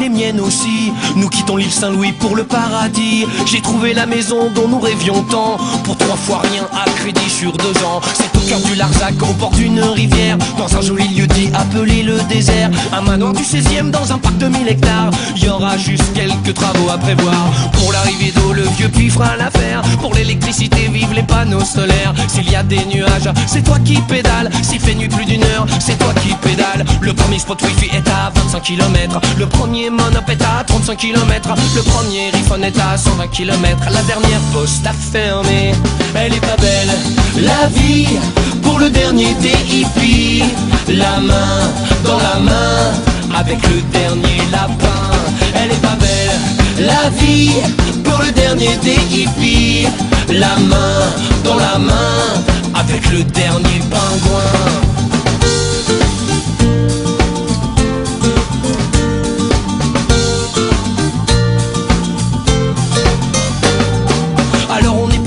les miennes aussi. Nous quittons l'île Saint-Louis pour le paradis. J'ai trouvé la maison dont nous rêvions tant, pour 3 fois rien à crédit sur 2 ans. C'est au cœur du Larzac, au bord d'une rivière, dans un joli lieu dit appelé le désert. Un manoir du 16e dans un parc de 1000 hectares. Y aura juste quelques travaux à prévoir. Pour l'arrivée d'eau, le vieux puits fera l'affaire. Pour l'électricité, vive les panneaux solaires. S'il y a des nuages, c'est toi qui pédales. S'il fait nuit plus d'1 heure, c'est toi qui pédales. Le premier spot wifi est à 25 km. Le premier monop est à 35 km. Le premier iPhone est à 120 km. La dernière poste a fermé. Elle est pas belle, la vie, pour le dernier des hippies. La main dans la main, avec le dernier lapin. Elle est pas belle, la vie, pour le dernier des hippies. La main dans la main, avec le dernier pingouin.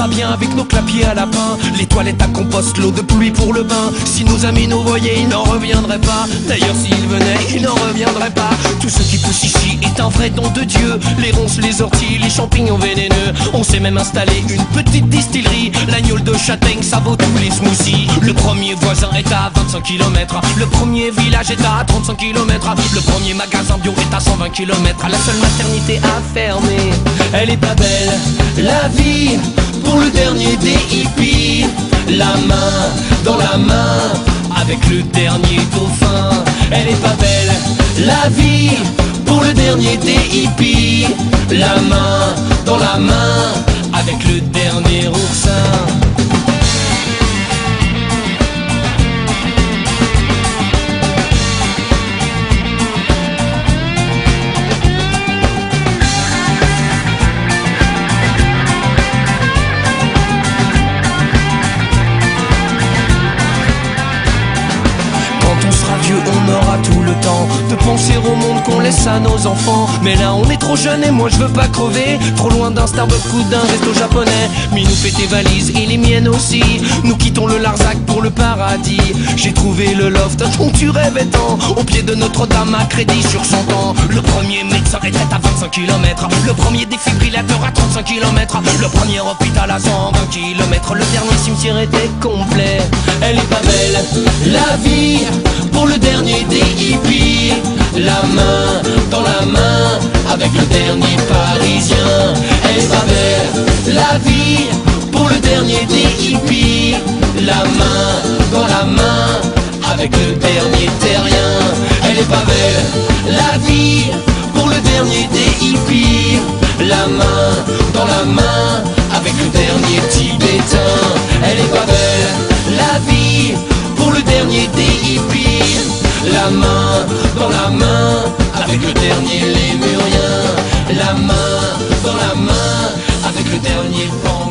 Bien avec nos clapiers à lapin, les toilettes à compost, l'eau de pluie pour le bain. Si nos amis nous voyaient, ils n'en reviendraient pas. D'ailleurs s'ils venaient, ils n'en reviendraient pas. Tout ce qui pousse ici est un vrai don de Dieu. Les ronces, les orties, les champignons vénéneux. On s'est même installé une petite distillerie. L'agneau de châtaigne, ça vaut tous les smoothies. Le premier voisin est à 25 km. Le premier village est à 35 km. Le premier magasin bio est à 120 km. La seule maternité a fermé. Elle est pas belle, la vie, pour le dernier des hippies. La main dans la main, avec le dernier dauphin. Elle est pas belle, la vie, pour le dernier des hippies. La main dans la main, avec le dernier oursin. On aura tout le temps de penser au monde qu'on laisse à nos enfants. Mais là on est trop jeune et moi je veux pas crever. Trop loin d'un Starbucks ou d'un resto japonais. Minou fait tes valises et les miennes aussi. Nous quittons le Larzac pour le paradis. J'ai trouvé le loft dont tu rêvais tant, au pied de Notre-Dame à crédit sur 100 ans. Le premier médecin est à 25 km. Le premier défibrillateur à 35 km. Le premier hôpital à 120 km. Le dernier cimetière était complet. Elle est pas belle, la vie, pour le dernier des hippies. La main dans la main, avec le dernier parisien. Elle est pas belle, la vie, pour le dernier des hippies. La main dans la main, avec le dernier terrien. Elle est pas belle, la vie, pour le dernier des hippies. La main dans la main, avec le dernier tibétain. Elle est pas belle, la vie, pour le dernier des hippies. La main dans la main, avec le dernier lémurien. La main dans la main, avec le dernier pan.